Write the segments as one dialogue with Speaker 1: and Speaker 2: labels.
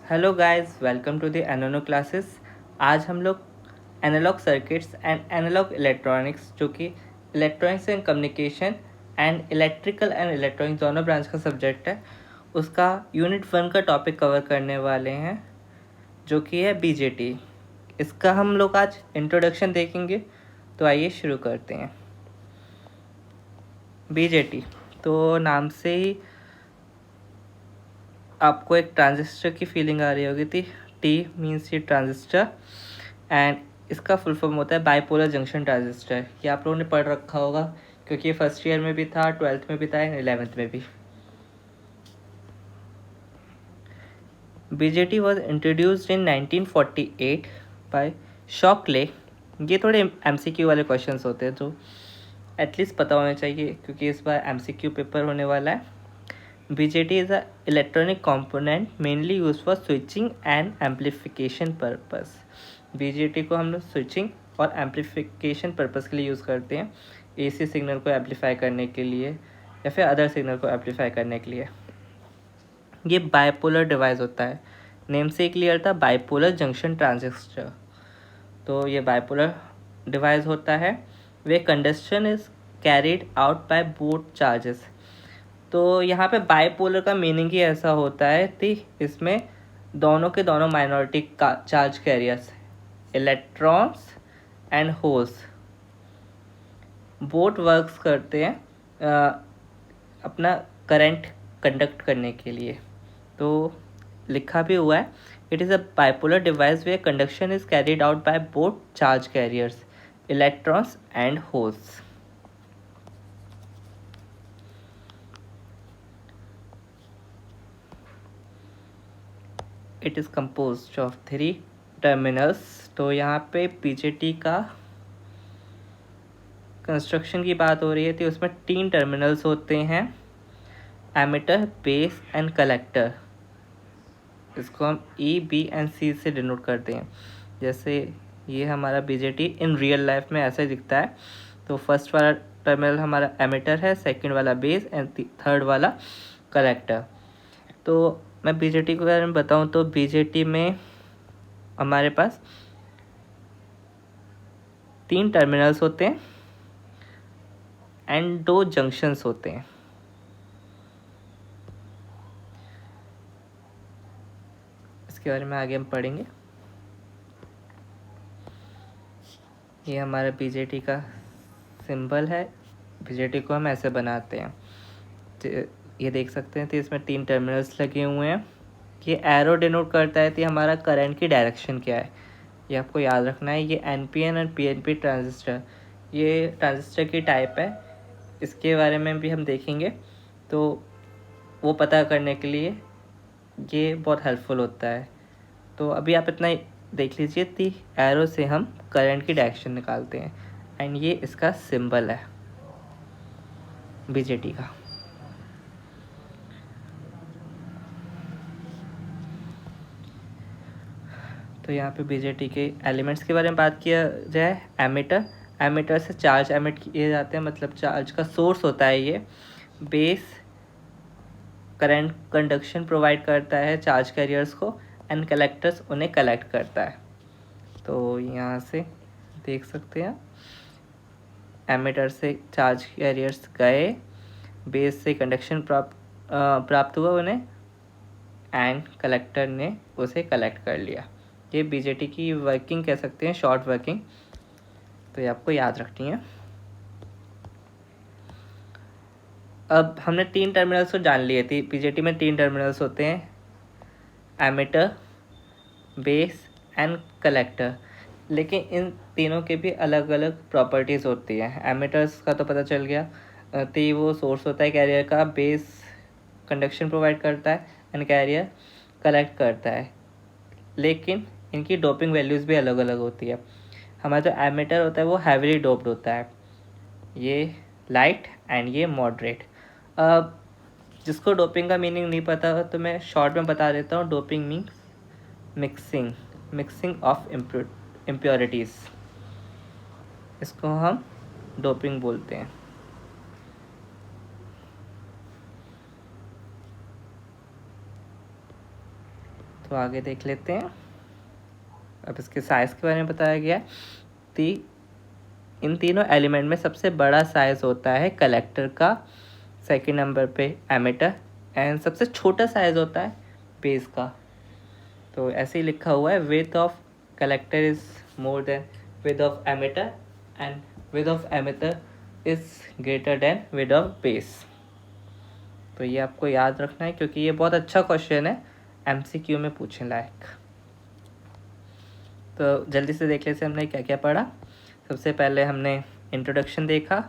Speaker 1: Hello guys, welcome to the एनानो classes. आज हम लोग analog circuits and analog electronics, जो कि electronics and communication and electrical and electronics दोनों ब्रांच का सब्जेक्ट है, उसका यूनिट 1 का टॉपिक कवर करने वाले हैं, जो कि है बीजेटी। इसका हम लोग आज इंट्रोडक्शन देखेंगे। तो आइए शुरू करते हैं। बीजेटी तो नाम से ही आपको एक ट्रांजिस्टर की फीलिंग आ रही होगी थी। टी मीन्स ये ट्रांजिस्टर, एंड इसका फुल फॉर्म होता है बाइपोलर जंक्शन ट्रांजिस्टर। ये आप लोगों ने पढ़ रखा होगा, क्योंकि ये फर्स्ट ईयर में भी था, 12th में भी था, एंड 11th में भी। BJT was introduced in 1948 by Shockley. ये थोड़े एमसीक्यू वाले क्वेश्चंस होते हैं, जो एटलीस्ट पता होने चाहिए, क्योंकि इस बार एमसीक्यू पेपर होने वाला है। BJT is a electronic component mainly used for switching and amplification purpose। BJT को हम लोग स्विचिंग और एम्पलीफिकेशन पर्पस के लिए यूज़ करते हैं, AC सिग्नल को एम्पलीफाई करने के लिए या फिर अदर सिग्नल को एम्पलीफाई करने के लिए। ये बाइपोलर डिवाइस होता है, नेम से ही क्लियर था, बाइपोलर जंक्शन ट्रांजिस्टर। तो ये बाइपोलर डिवाइस होता है, वे conduction is carried out by both charges. तो यहाँ पे बाइपोलर का मीनिंग ही ऐसा होता है कि इसमें दोनों के दोनों माइनॉरिटी का charge carriers, electrons and holes, both works करते हैं अपना करंट कंडक्ट करने के लिए। तो लिखा भी हुआ है, it is a bipolar device where conduction is carried out by both charge carriers, electrons and holes. It is compose of 3 terminals. तो यहाँ पे बीजेटी का कंस्ट्रक्शन की बात हो रही है, तो उसमें 3 टर्मिनल्स होते हैं, एमिटर, बेस एंड कलेक्टर। इसको हम ई, बी एंड सी से डिनोट करते हैं। जैसे ये हमारा बीजेटी इन रियल लाइफ में ऐसे दिखता है। तो फर्स्ट वाला टर्मिनल हमारा एमिटर है, सेकंड वाला बेस एंड थर्ड वाला कलेक्टर। तो मैं बीजेटी के बारे में बताऊं तो बीजेटी में हमारे पास 3 टर्मिनल्स होते हैं एंड 2 जंक्शंस होते हैं। इसके बारे में आगे हम पढ़ेंगे। ये हमारा बीजेटी का सिंबल है। बीजेटी को हम ऐसे बनाते हैं, तो ये देख सकते हैं, तो इसमें 3 टर्मिनल्स लगे हुए हैं। ये एरो डिनोट करता है कि हमारा करंट की डायरेक्शन क्या है। ये आपको याद रखना है। ये एनपीएन और पीएनपी ट्रांजिस्टर, ये ट्रांजिस्टर की टाइप है, इसके बारे में भी हम देखेंगे। तो वो पता करने के लिए ये बहुत हेल्पफुल होता है। तो अभी आप इतना ही देख लीजिए कि एरो से हम करंट की डायरेक्शन निकालते हैं, एंड ये इसका सिंबल है बीजेटी का। तो यहाँ पे बीजेटी के एलिमेंट्स के बारे में बात किया जाए। एमिटर, एमिटर से चार्ज एमिट किए जाते हैं, मतलब चार्ज का सोर्स होता है ये। बेस करंट कंडक्शन प्रोवाइड करता है चार्ज कैरियर्स को, एंड कलेक्टर्स उन्हें कलेक्ट करता है। तो यहाँ से देख सकते हैं, एमिटर से चार्ज कैरियर्स गए, बेस से कंडक्शन प्राप्त हुआ उन्हें, एंड कलेक्टर ने उसे कलेक्ट कर लिया। ये बीजेटी की वर्किंग कह सकते हैं, शॉर्ट वर्किंग। तो ये आपको याद रखनी है। अब हमने 3 टर्मिनल्स तो जान लिए थे। बीजेटी में 3 टर्मिनल्स होते हैं, एमिटर, बेस एंड कलेक्टर। लेकिन इन तीनों के भी अलग अलग प्रॉपर्टीज़ होती हैं। एमिटर्स का तो पता चल गया, तो वो सोर्स होता है कैरियर का, बेस कंडक्शन प्रोवाइड करता है, एंड कैरियर कलेक्ट करता है। लेकिन इनकी डोपिंग वैल्यूज़ भी अलग अलग होती है। हमारा जो एमिटर होता है वो हैवीली डोप्ड होता है, ये लाइट एंड ये मॉडरेट। अब जिसको डोपिंग का मीनिंग नहीं पता तो मैं शॉर्ट में बता देता हूँ। Doping means mixing of impurities, इसको हम डोपिंग बोलते हैं। तो आगे देख लेते हैं। अब इसके साइज़ के बारे में बताया गया है। इन तीनों एलिमेंट में सबसे बड़ा साइज़ होता है कलेक्टर का, सेकंड नंबर पे एमिटर, एंड सबसे छोटा साइज़ होता है बेस का। तो ऐसे ही लिखा हुआ है, width of collector is more than width of emitter and width of emitter is greater than width of base. तो ये आपको याद रखना है क्योंकि ये बहुत अच्छा क्वेश्चन है, एमसीक्यू में पूछने लायक। तो जल्दी से देख लेते हमने क्या क्या पढ़ा। सबसे पहले हमने इंट्रोडक्शन देखा,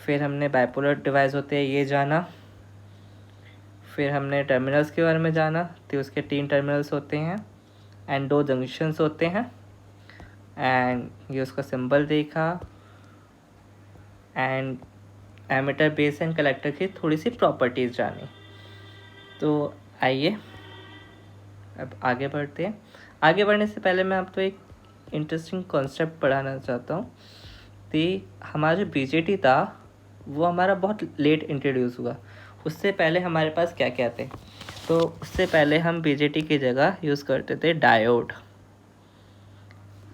Speaker 1: फिर हमने बाइपोलर डिवाइस होते हैं ये जाना, फिर हमने टर्मिनल्स के बारे में जाना। तो उसके 3 टर्मिनल्स होते हैं एंड 2 जंक्शंस होते हैं, एंड ये उसका सिंबल देखा, and emitter, base and collector की थोड़ी सी प्रॉपर्टीज़ जानी। तो आइए अब आगे बढ़ते हैं। आगे बढ़ने से पहले मैं आपको एक इंटरेस्टिंग कॉन्सेप्ट पढ़ाना चाहता हूँ कि हमारा जो बीजेटी था वो हमारा बहुत लेट इंट्रोड्यूस हुआ। उससे पहले हमारे पास क्या क्या थे? तो उससे पहले हम बीजेटी की जगह यूज़ करते थे डायोड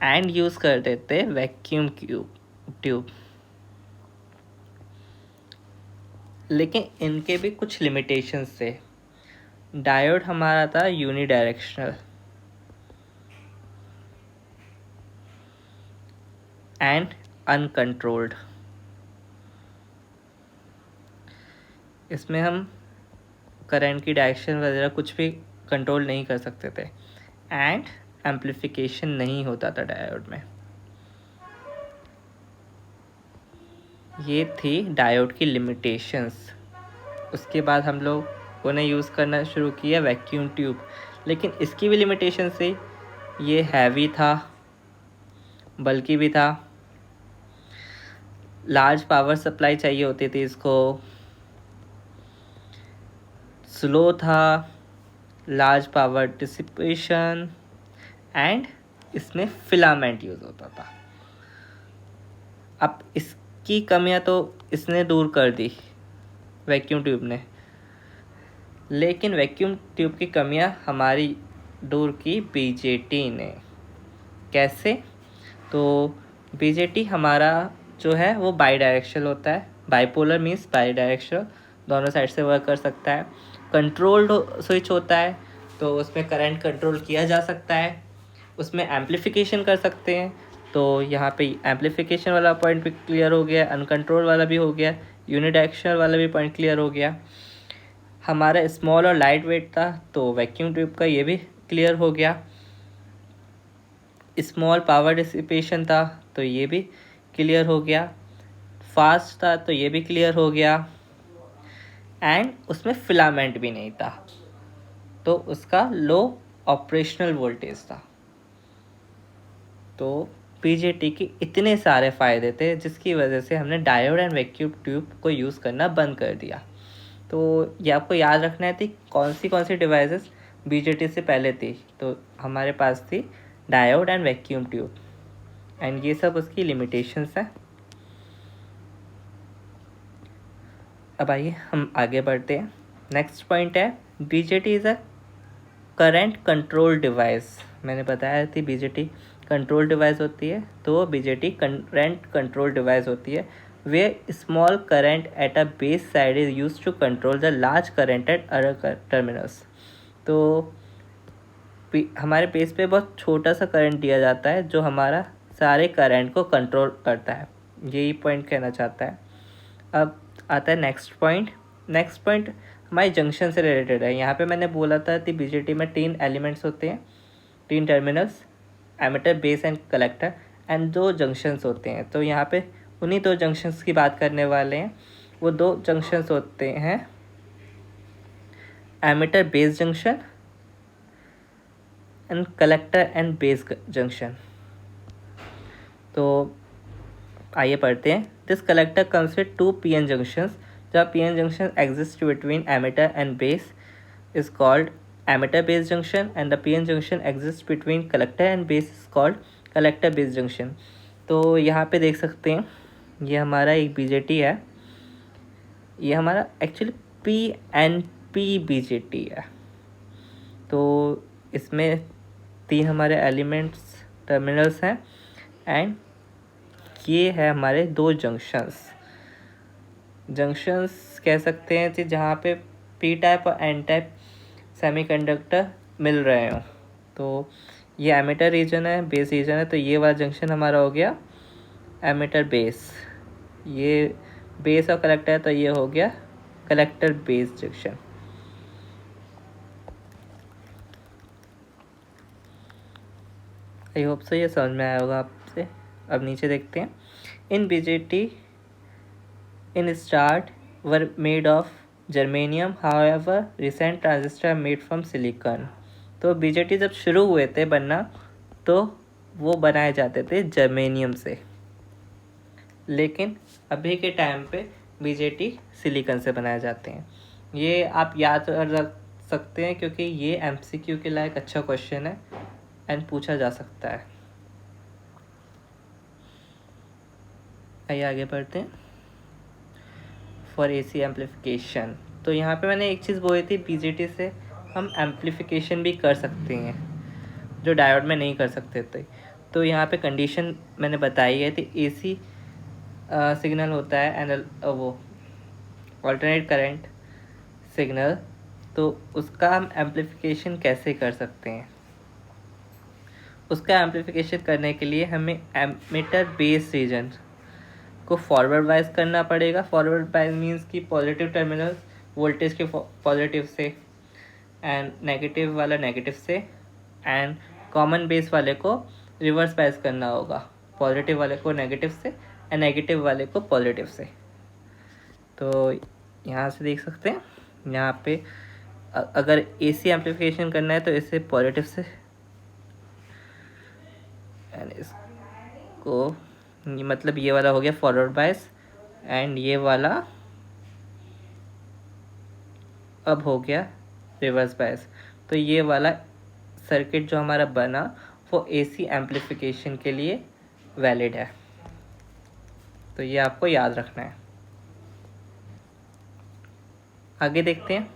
Speaker 1: एंड यूज़ करते थे वैक्यूम ट्यूब। लेकिन इनके भी कुछ लिमिटेशंस थे। डायोड हमारा था यूनिडायरेक्शनल एंड अनकंट्रोल्ड। इसमें हम करंट की डायरेक्शन वगैरह कुछ भी कंट्रोल नहीं कर सकते थे, एंड एम्प्लीफिकेशन नहीं होता था डायोड में। ये थी डायोड की लिमिटेशंस। उसके बाद हम लोगों ने यूज़ करना शुरू किया वैक्यूम ट्यूब, लेकिन इसकी भी लिमिटेशन थी। ये हैवी था, बल्कि भी था, लार्ज पावर सप्लाई चाहिए होती थी इसको, स्लो था, लार्ज पावर डिसिपेशन, एंड इसमें फिलामेंट यूज़ होता था। अब इसकी कमियां तो इसने दूर कर दी वैक्यूम ट्यूब ने, लेकिन वैक्यूम ट्यूब की कमियां हमारी दूर की बीजेटी ने। कैसे? तो बीजेटी हमारा जो है वो बाई डायरेक्शनल होता है। बाइपोलर मीन्स बाई डायरेक्शनल, दोनों साइड से वर्क कर सकता है। कंट्रोल्ड स्विच होता है, तो उसमें करंट कंट्रोल किया जा सकता है। उसमें एम्प्लीफिकेशन कर सकते हैं। तो यहाँ पे एम्प्लीफिकेशन वाला पॉइंट भी क्लियर हो गया, अनकंट्रोल वाला भी हो गया, यूनिडायरेक्शनल वाला भी पॉइंट क्लियर हो गया। हमारा स्मॉल और लाइट वेट था, तो वैक्यूम ट्यूब का ये भी क्लियर हो गया। स्मॉल पावर डिसिपेशन था, तो ये भी क्लियर हो गया। फास्ट था, तो ये भी क्लियर हो गया, एंड उसमें फिलामेंट भी नहीं था, तो उसका लो ऑपरेशनल वोल्टेज था। तो पीजेटी के इतने सारे फ़ायदे थे जिसकी वजह से हमने डायोड एंड वैक्यूम ट्यूब को यूज़ करना बंद कर दिया। तो ये आपको याद रखना है थी कौन सी डिवाइसेस बीजेटी से पहले थी। तो हमारे पास थी diode and vacuum tube, and ये सब उसकी लिमिटेशंस हैं। अब आइए हम आगे बढ़ते हैं। नेक्स्ट पॉइंट है BJT is a current control device. मैंने बताया थी बीजेटी कंट्रोल डिवाइस होती है, तो बीजेटी करंट कंट्रोल डिवाइस होती है। where small current at a base side is used to control the large current at other terminals। तो हमारे बेस पे बहुत छोटा सा करंट दिया जाता है जो हमारा सारे करंट को कंट्रोल करता है, यही पॉइंट कहना चाहता है। अब आता है नेक्स्ट पॉइंट हमारी जंक्शन से रिलेटेड है। यहाँ पे मैंने बोला था कि बीजेटी में 3 एलिमेंट्स होते हैं, 3 terminals, emitter, base and collector, and 2 junctions होते हैं। तो यहाँ पे उन्हीं 2 जंक्शंस की बात करने वाले हैं। वो 2 जंक्शंस होते हैं emitter base junction and collector and base junction. तो आइए पढ़ते हैं। This collector comes with 2 PN junctions. जब PN junction exist between emitter and base is called emitter base junction, and the PN junction exist between collector and base is called collector base junction. तो यहाँ पे देख सकते हैं ये हमारा एक बीजेटी है, ये हमारा एक्चुअली पीएनपी बीजेटी है। तो इसमें 3 हमारे एलिमेंट्स टर्मिनल्स हैं एंड ये है हमारे 2 जंक्शंस कह सकते हैं कि जहाँ पे पी टाइप और एन टाइप सेमीकंडक्टर मिल रहे हों। तो ये एमिटर रीजन है, बेस रीजन है, तो ये वाला जंक्शन हमारा हो गया एमिटर बेस, ये बेस और कलेक्टर है तो ये हो गया collector base junction. I hope so ये समझ में आया होगा आपसे। अब नीचे देखते हैं। In BJT in start were made of germanium, however recent transistor made from silicon. तो बीजेटी जब शुरू हुए थे बनना तो वो बनाए जाते थे जर्मेनियम से, लेकिन अभी के टाइम पे बीजेटी सिलिकॉन से बनाए जाते हैं। ये आप याद रख सकते हैं क्योंकि ये एमसीक्यू के लायक अच्छा क्वेश्चन है एंड पूछा जा सकता है। आइए आगे बढ़ते हैं। फॉर एसी एम्पलीफिकेशन, तो यहाँ पे मैंने एक चीज़ बोली थी, बीजेटी से हम एम्पलीफिकेशन भी कर सकते हैं जो डायोड में नहीं कर सकते थे। तो यहाँ पे कंडीशन मैंने बताई है कि एसी सिग्नल होता है एंड वो अल्टरनेट करंट सिग्नल, तो उसका हम एम्पलीफिकेशन कैसे कर सकते हैं। उसका एम्पलीफिकेशन करने के लिए हमें एमिटर बेस रीजन को फॉरवर्ड वाइज करना पड़ेगा। फॉरवर्ड वाइज मीन्स कि पॉजिटिव टर्मिनल वोल्टेज के पॉजिटिव से एंड नेगेटिव वाला नेगेटिव से, एंड कॉमन बेस वाले को रिवर्स वाइज करना होगा, पॉजिटिव वाले को नेगेटिव से एंड नेगेटिव वाले को पॉजिटिव से। तो यहाँ से देख सकते हैं, यहाँ पे अगर एसी एम्पलीफिकेशन करना है तो इसे पॉजिटिव से एंड इसको, मतलब ये वाला हो गया फॉरवर्ड बायस एंड ये वाला अब हो गया रिवर्स बायस। तो ये वाला सर्किट जो हमारा बना वो एसी एम्पलीफिकेशन के लिए वैलिड है, तो ये आपको याद रखना है। आगे देखते हैं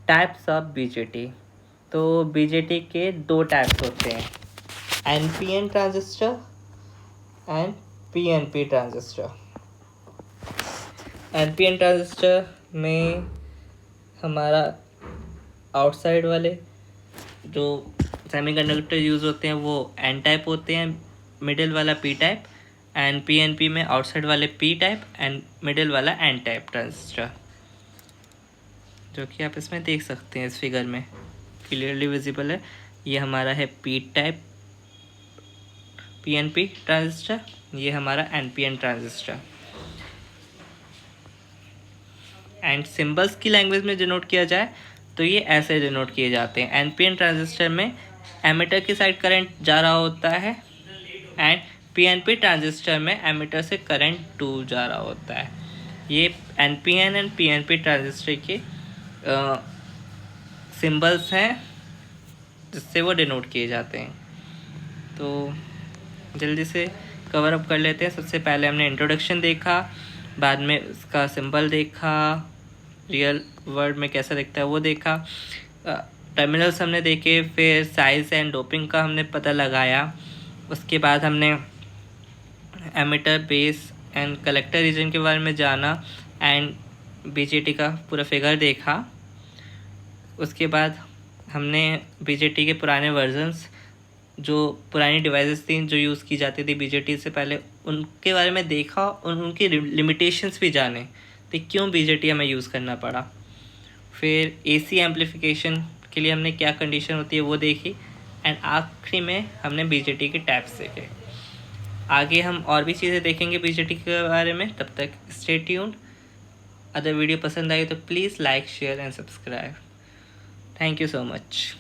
Speaker 1: टाइप्स ऑफ बीजेटी। तो बीजेटी के 2 टाइप्स होते हैं, NPN transistor and PNP transistor. NPN transistor में हमारा आउटसाइड वाले जो सेमीकंडक्टर यूज़ होते हैं वो एन टाइप होते हैं, मिडिल वाला पी टाइप, एंड पीएनपी में आउटसाइड वाले पी टाइप एंड मिडिल वाला एन टाइप ट्रांजिस्टर, जो कि आप इसमें देख सकते हैं इस फिगर में क्लियरली विजिबल है। ये हमारा है पी टाइप पीएनपी ट्रांजिस्टर, ये हमारा एनपीएन ट्रांजिस्टर। एंड सिंबल्स की लैंग्वेज में डिनोट किया जाए तो ये ऐसे डिनोट किए जाते हैं। एनपीएन ट्रांजिस्टर में एमिटर की साइड करंट जा रहा होता है एंड पीएनपी ट्रांजिस्टर में एमिटर से करंट टू जा रहा होता है। ये एनपीएन एंड पीएनपी ट्रांजिस्टर के सिंबल्स हैं जिससे वो डिनोट किए जाते हैं। तो जल्दी से कवर अप कर लेते हैं। सबसे पहले हमने इंट्रोडक्शन देखा, बाद में उसका सिंबल देखा, रियल वर्ड में कैसा दिखता है वो देखा, टर्मिनल्स हमने देखे, फिर साइज एंड डोपिंग का हमने पता लगाया, उसके बाद हमने emitter base and collector region के बारे में जाना एंड बीजेटी का पूरा फिगर देखा। उसके बाद हमने बीजेटी के पुराने वर्जन्स, जो पुरानी डिवाइसेस थी जो यूज़ की जाती थी बीजेटी से पहले, उनके बारे में देखा और उनकी लिमिटेशंस भी जाने तो क्यों बीजेटी हमें यूज़ करना पड़ा। फिर एसी एम्पलीफिकेशन के लिए हमने क्या कंडीशन होती है वो देखी, एंड आखिरी में हमने बीजेटी के टाइप्स देखे। आगे हम और भी चीज़ें देखेंगे बीजेटी के बारे में, तब तक स्टे ट्यून्ड। अगर वीडियो पसंद आई तो please like share and subscribe. Thank you so much.